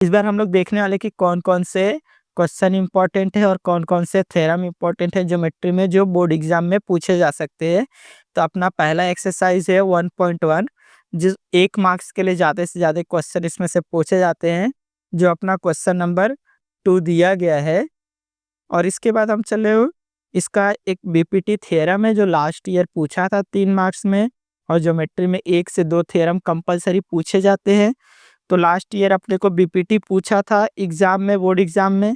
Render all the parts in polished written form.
इस बार हम लोग देखने वाले कि कौन-कौन से क्वेश्चन इम्पोर्टेंट है और कौन-कौन से थ्योरम इम्पोर्टेंट है ज्योमेट्री में जो बोर्ड एग्जाम में पूछे जा सकते हैं। तो अपना पहला एक्सरसाइज है 1.1 जिस 1 मार्क्स के लिए ज़्यादा से ज़्यादा क्वेश्चन इसमें से पूछे जाते हैं, जो अपना क्वेश्चन नंबर 2 दिया गया है। और इसके बाद हम चले इसका एक बीपीटी थ्योरम है जो लास्ट ईयर पूछा था 3 मार्क्स में, और ज्योमेट्री में 1 से 2 थ्योरम कंपल्सरी पूछे जाते हैं। तो लास्ट ईयर अपने को बीपीटी पूछा था एग्जाम में, बोर्ड एग्जाम में,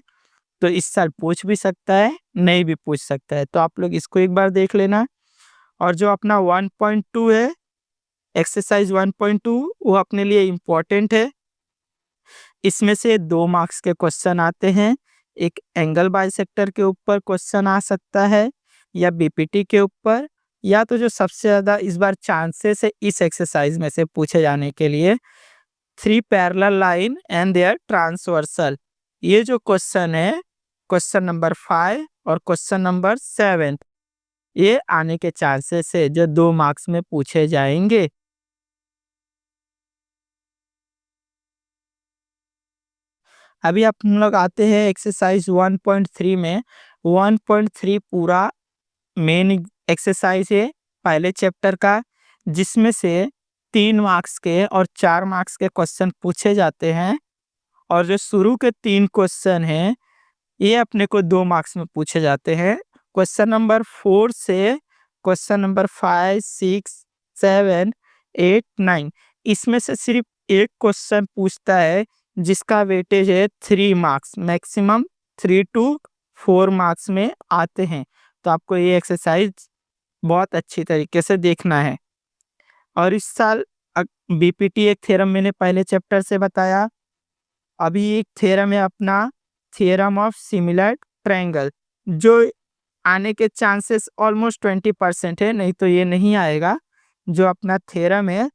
तो इस साल पूछ भी सकता है, नहीं भी पूछ सकता है। तो आप लोग इसको एक बार देख लेना। और जो अपना 1.2 है, एक्सरसाइज 1.2, वो अपने लिए इम्पोर्टेंट है। इसमें से 2 मार्क्स के क्वेश्चन आते हैं। एक एंगल बाइसेक्टर के ऊपर क्वेश्चन आ सकता है, या बीपीटी के ऊपर, या तो जो सबसे ज़्यादा इस बार चांसेस है इस एक्सरसाइज में से पूछे जाने के लिए, 3 parallel line and there transversal. ये जो क्वेश्चन है, क्वेश्चन नंबर 5 और क्वेश्चन नंबर 7, ये आने के चांसेस है जो 2 मार्क्स में पूछे जाएंगे। अभी आप हम लोग आते हैं एक्सरसाइज 1.3 में। 1.3 पूरा मेन एक्सरसाइज है पहले चैप्टर का, जिसमें से 3 मार्क्स के और 4 मार्क्स के क्वेश्चन पूछे जाते हैं। और जो शुरू के 3 क्वेश्चन हैं, ये अपने को 2 मार्क्स में पूछे जाते हैं। क्वेश्चन नंबर 4 से क्वेश्चन नंबर 5, 6, 7, 8, 9, इसमें से सिर्फ एक क्वेश्चन पूछता है जिसका वेटेज है 3 मार्क्स, मैक्सिमम 3 to 4 मार्क्स में आते हैं। तो आपको ये एक्सरसाइज बहुत अच्छी तरीके से देखना है। और इस साल बीपीटी एक थ्योरम मैंने पहले चैप्टर से बताया। अभी एक थ्योरम है अपना, थ्योरम ऑफ सिमिलर ट्रायंगल, जो आने के चांसेस ऑलमोस्ट 20% है, नहीं तो ये नहीं आएगा। जो अपना थ्योरम है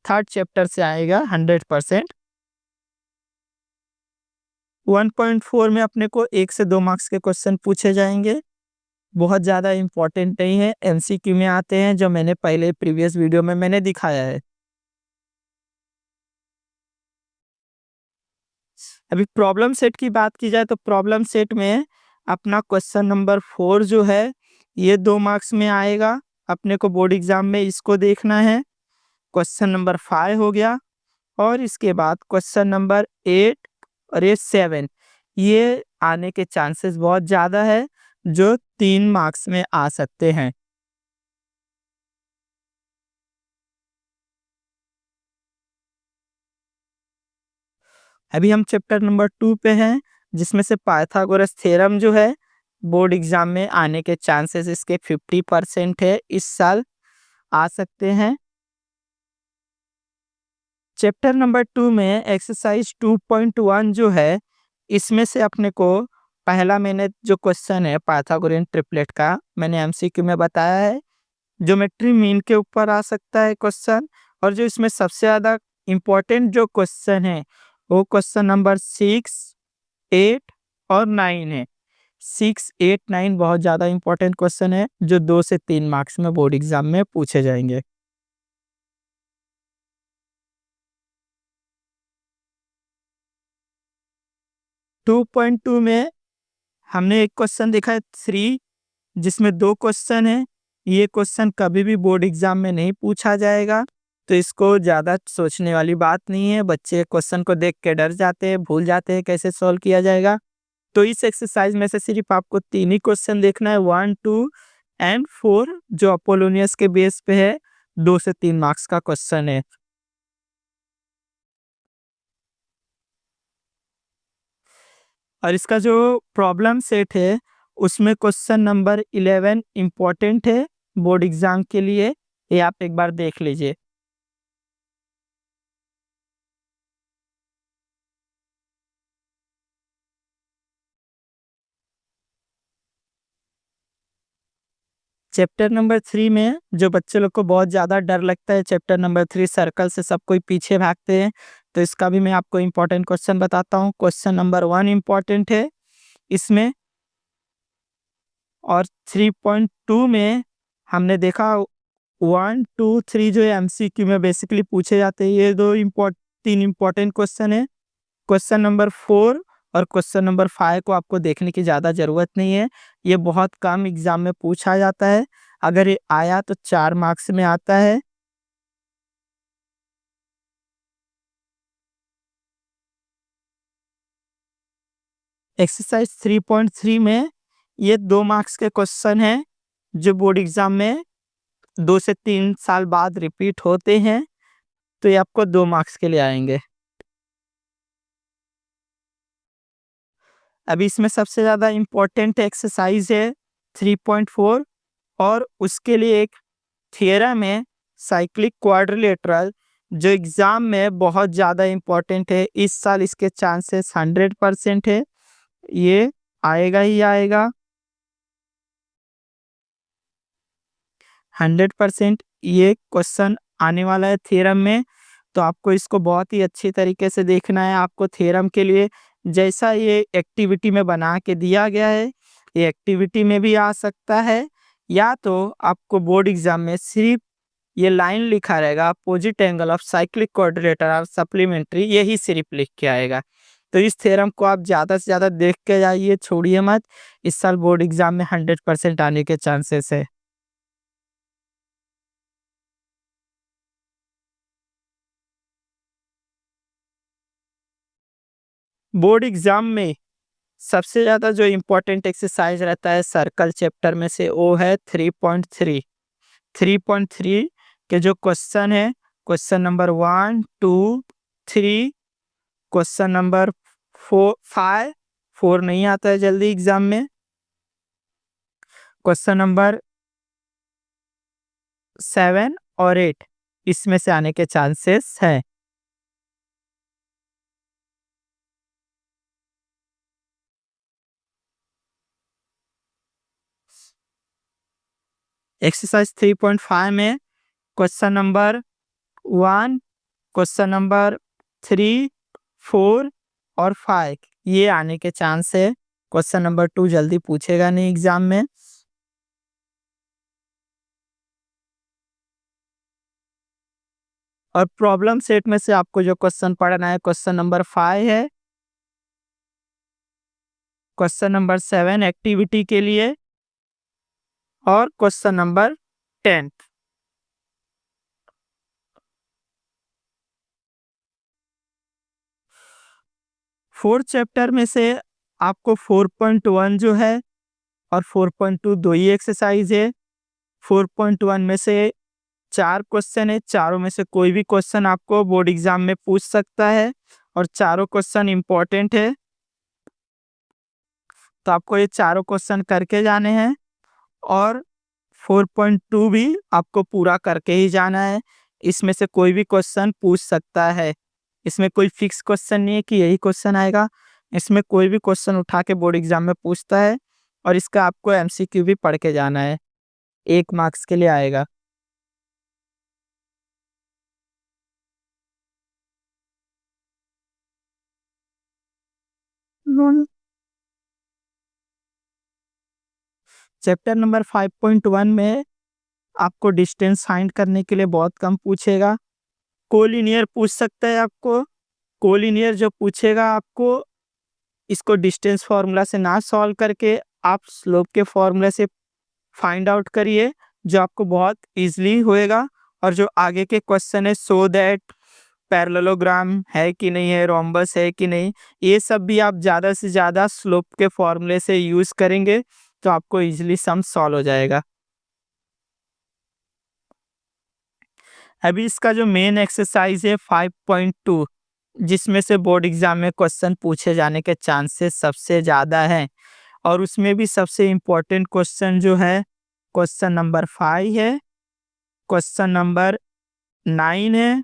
3rd चैप्टर से आएगा 100%। 1.4 में अपने को 1 से 2 मार्क्स के क्वेश्चन पूछे जाएंगे, बहुत ज़्यादा इम्पोर्टेंट नहीं है, एमसीक्यू में आते हैं, जो मैंने पहले प्रीवियस वीडियो में मैंने दिखाया है। अभी प्रॉब्लम सेट की बात की जाए तो प्रॉब्लम सेट में अपना क्वेश्चन नंबर 4 जो है, ये 2 मार्क्स में आएगा। अपने को बोर्ड एग्जाम में इसको देखना है। क्वेश्चन नंबर 5 हो गया, और इसके बाद क्वेश्चन नंबर 8 और ये 7, ये आने के चांसेस बहुत ज़्यादा है, जो 3 मार्क्स में आ सकते हैं। अभी हम चैप्टर नंबर 2 पे हैं, जिसमें से पाइथागोरस थ्योरम जो है, बोर्ड एग्जाम में आने के चांसेस इसके 50% है, इस साल आ सकते हैं। चैप्टर नंबर 2 में एक्सरसाइज 2.1 जो है, इसमें से अपने को पहला मैंने जो क्वेश्चन है पाइथागोरियन ट्रिपलेट का, मैंने एमसीक्यू में बताया है। ज्योमेट्री मीन के ऊपर आ सकता है क्वेश्चन, और जो इसमें सबसे ज़्यादा इम्पोर्टेंट जो क्वेश्चन है, वो क्वेश्चन नंबर 6, 8 और 9 है। 6, 8, 9 बहुत ज़्यादा इम्पोर्टेंट क्वेश्चन है, जो 2 से 3 मार्क्स में बोर्ड एग्जाम में पूछे जाएंगे। टू पॉइंट टू में हमने एक क्वेश्चन देखा है 3, जिसमें 2 क्वेश्चन है। ये क्वेश्चन कभी भी बोर्ड एग्जाम में नहीं पूछा जाएगा, तो इसको ज़्यादा सोचने वाली बात नहीं है। बच्चे क्वेश्चन को देख के डर जाते हैं, भूल जाते हैं कैसे सॉल्व किया जाएगा। तो इस एक्सरसाइज में से सिर्फ आपको 3 ही क्वेश्चन देखना है, 1, 2 एंड 4, जो अपोलोनियस के बेस पे है, 2 से 3 मार्क्स का क्वेश्चन है। और इसका जो प्रॉब्लम सेट है, उसमें क्वेश्चन नंबर 11 इम्पोर्टेंट है बोर्ड एग्जाम के लिए, ये आप एक बार देख लीजिए। चैप्टर नंबर 3 में जो बच्चे लोग को बहुत ज़्यादा डर लगता है, चैप्टर नंबर 3 सर्कल से सब कोई पीछे भागते हैं, तो इसका भी मैं आपको इम्पोर्टेंट क्वेश्चन बताता हूँ। क्वेश्चन नंबर 1 इम्पोर्टेंट है इसमें। और 3.2 में हमने देखा 1, 2, 3 जो एमसीक्यू में बेसिकली पूछे जाते हैं, ये 3 इम्पोर्टेंट क्वेश्चन है। क्वेश्चन नंबर 4 और क्वेश्चन नंबर 5 को आपको देखने की ज़्यादा ज़रूरत नहीं है। ये बहुत कम एग्ज़ाम में पूछा जाता है। अगर ये आया तो 4 मार्क्स में आता है। एक्सरसाइज 3.3 में ये 2 मार्क्स के क्वेश्चन हैं, जो बोर्ड एग्ज़ाम में 2 से 3 साल बाद रिपीट होते हैं, तो ये आपको 2 मार्क्स के लिए आएँगे। अभी इसमें सबसे ज़्यादा इम्पोर्टेंट एक्सरसाइज है 3.4 और उसके लिए एक थ्योरम है साइक्लिक क्वाड्रिलेटरल, जो एग्ज़ाम में बहुत ज़्यादा इम्पोर्टेंट है। इस साल इसके चांसेस 100% है, ये आएगा ही आएगा। 100% ये क्वेश्चन आने वाला है थ्योरम में, तो आपको इसको बहुत ही अच्छी तरीके से देखना है। आपको थ्योरम के लिए जैसा ये एक्टिविटी में बना के दिया गया है, ये एक्टिविटी में भी आ सकता है, या तो आपको बोर्ड एग्जाम में सिर्फ ये लाइन लिखा रहेगा opposite angle of cyclic quadrilateral और सप्लीमेंट्री, यही सिर्फ लिख के आएगा। तो इस थ्योरम को आप ज़्यादा से ज़्यादा देख के जाइए, छोड़िए मत। इस साल बोर्ड एग्जाम में 100% आने के चांसेस है। बोर्ड एग्जाम में सबसे ज़्यादा जो इम्पोर्टेंट एक्सरसाइज रहता है सर्कल चैप्टर में से, वो है 3.3। 3.3 के जो क्वेश्चन है, क्वेश्चन नंबर 1, 2, 3, क्वेश्चन नंबर 5, 4 नहीं आता है जल्दी एग्जाम में, क्वेश्चन नंबर 7 और 8 इसमें से आने के चांसेस हैं। एक्सरसाइज 3.5 में क्वेश्चन नंबर 1, क्वेश्चन नंबर 3, 4 और 5 ये आने के चांस है। क्वेश्चन नंबर 2 जल्दी पूछेगा नहीं एग्जाम में। और प्रॉब्लम सेट में से आपको जो क्वेश्चन पढ़ना है, क्वेश्चन नंबर 5 है, क्वेश्चन नंबर 7 एक्टिविटी के लिए, और क्वेश्चन नंबर 10। फोर्थ चैप्टर में से आपको 4.1 जो है और 4.2 दो ही एक्सरसाइज है। 4.1 में से 4 क्वेश्चन है, चारों में से कोई भी क्वेश्चन आपको बोर्ड एग्जाम में पूछ सकता है और चारों क्वेश्चन इंपॉर्टेंट है, तो आपको ये चारों क्वेश्चन करके जाने हैं। और 4.2 भी आपको पूरा करके ही जाना है। इसमें से कोई भी क्वेश्चन पूछ सकता है, इसमें कोई फिक्स क्वेश्चन नहीं है कि यही क्वेश्चन आएगा। इसमें कोई भी क्वेश्चन उठा के बोर्ड एग्जाम में पूछता है, और इसका आपको एमसीक्यू भी पढ़ के जाना है, 1 मार्क्स के लिए आएगा। चैप्टर नंबर 5.1 में आपको डिस्टेंस फाइंड करने के लिए बहुत कम पूछेगा। कोलिनियर पूछ सकता है आपको। कोलिनियर जो पूछेगा आपको, इसको डिस्टेंस फार्मूला से ना सॉल्व करके आप स्लोप के फार्मूला से फाइंड आउट करिए, जो आपको बहुत इजीली होएगा। और जो आगे के क्वेश्चन है, सो दैट, पैरेललोग्राम है कि नहीं है, रोम्बस है कि नहीं, ये सब भी आप ज़्यादा से ज़्यादा स्लोप के फार्मूले से यूज़ करेंगे, तो आपको इजीली सम सॉल्व हो जाएगा। अभी इसका जो मेन एक्सरसाइज है 5.2, जिसमें से बोर्ड एग्जाम में क्वेश्चन पूछे जाने के चांसेस सबसे ज़्यादा हैं, और उसमें भी सबसे इम्पोर्टेंट क्वेश्चन जो है क्वेश्चन नंबर 5 है, क्वेश्चन नंबर 9 है,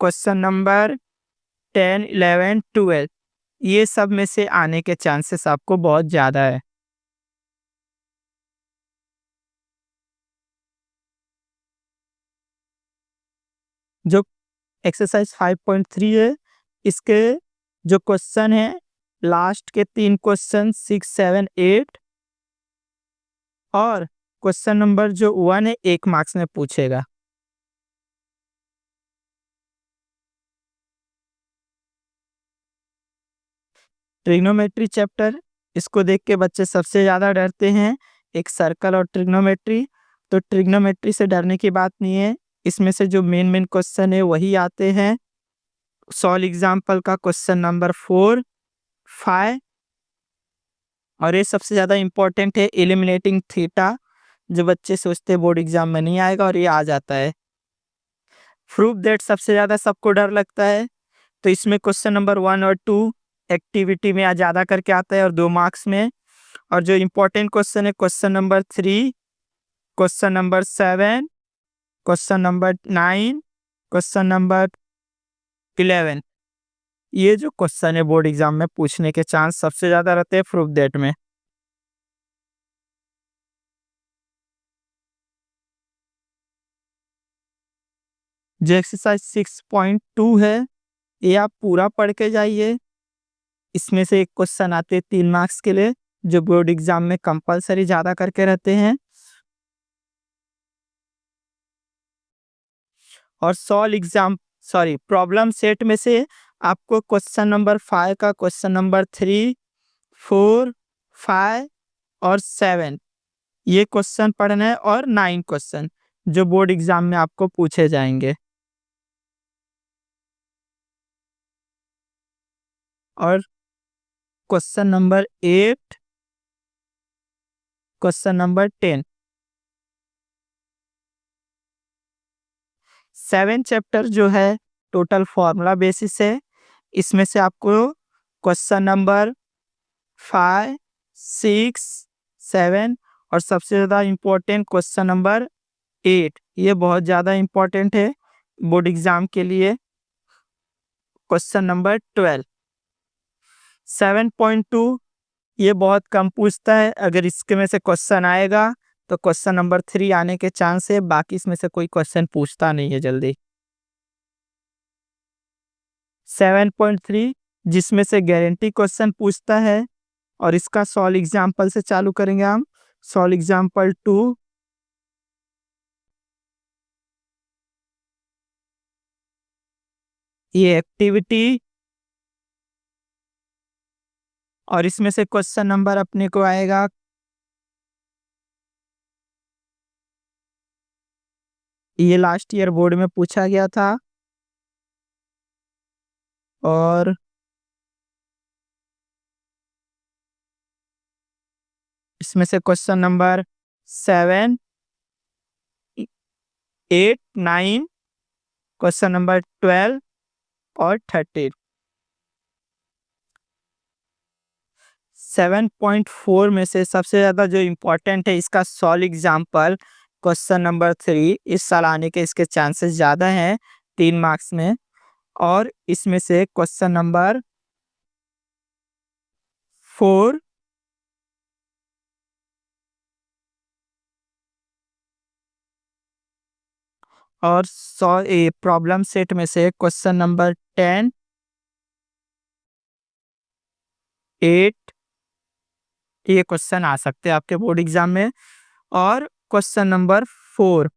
क्वेश्चन नंबर 10, 11, 12, ये सब में से आने के चांसेस आपको बहुत ज़्यादा है। जो एक्सरसाइज 5.3 है, इसके जो क्वेश्चन है, लास्ट के 3 क्वेश्चन 6, 7, 8 और क्वेश्चन नंबर जो 1 है 1 मार्क्स में पूछेगा। ट्रिग्नोमेट्री चैप्टर, इसको देख के बच्चे सबसे ज़्यादा डरते हैं, एक सर्कल और ट्रिग्नोमेट्री। तो ट्रिग्नोमेट्री से डरने की बात नहीं है, इसमें से जो मेन क्वेश्चन है वही आते हैं। सॉल्व एग्जाम्पल का क्वेश्चन नंबर 4, 5, और ये सबसे ज़्यादा इंपॉर्टेंट है, एलिमिनेटिंग थीटा, जो बच्चे सोचते हैं बोर्ड एग्जाम में नहीं आएगा और ये आ जाता है। प्रूफ दैट सबसे ज़्यादा सबको डर लगता है, तो इसमें क्वेश्चन नंबर 1 और 2 एक्टिविटी में ज़्यादा करके आता है और 2 मार्क्स में। और जो इम्पोर्टेंट क्वेश्चन है question number 3, question number 7, question number 9, question number 11, ये जो क्वेश्चन है बोर्ड एग्जाम में पूछने के चांस सबसे ज़्यादा रहते हैं प्रूफ दैट में। जो एक्सरसाइज 6.2 है, ये आप पूरा पढ़ के जाइए। इसमें से एक क्वेश्चन आते हैं 3 मार्क्स के लिए, जो बोर्ड एग्जाम में कंपलसरी ज़्यादा करके रहते हैं। और प्रॉब्लम सेट में से आपको क्वेश्चन नंबर 5 का क्वेश्चन नंबर 3, 4, 5 और 7 ये क्वेश्चन पढ़ना है, और 9 क्वेश्चन जो बोर्ड एग्जाम में आपको पूछे जाएंगे। और question number 8, question number 10, 7 chapter जो है टोटल फॉर्मूला बेसिस है। इसमें से आपको क्वेश्चन नंबर 5, 6, 7 और सबसे ज़्यादा इम्पोर्टेंट क्वेश्चन नंबर 8, ये बहुत ज़्यादा इम्पोर्टेंट है बोर्ड एग्जाम के लिए। क्वेश्चन नंबर 12, 7.2 ये बहुत कम पूछता है, अगर इसके में से क्वेश्चन आएगा तो क्वेश्चन नंबर 3 आने के चांस है, बाकी इसमें से कोई क्वेश्चन पूछता नहीं है जल्दी। 7.3 जिसमें से गारंटी क्वेश्चन पूछता है, और इसका सॉल्व एग्जाम्पल से चालू करेंगे हम। सॉल्व एग्जाम्पल 2, ये एक्टिविटी, और इसमें से क्वेश्चन नंबर अपने को आएगा ये लास्ट ईयर बोर्ड में पूछा गया था, और इसमें से क्वेश्चन नंबर 7, 8, 9, क्वेश्चन नंबर 12 और 13। 7.4 में से सबसे ज़्यादा जो इम्पोर्टेंट है, इसका सॉल्व एग्जाम्पल क्वेश्चन नंबर 3 इस साल आने के इसके चांसेस ज़्यादा हैं 3 मार्क्स में। और इसमें से क्वेश्चन नंबर 4, और प्रॉब्लम सेट में से क्वेश्चन नंबर 10, 8 ये क्वेश्चन आ सकते हैं आपके बोर्ड एग्जाम में। और क्वेश्चन नंबर 4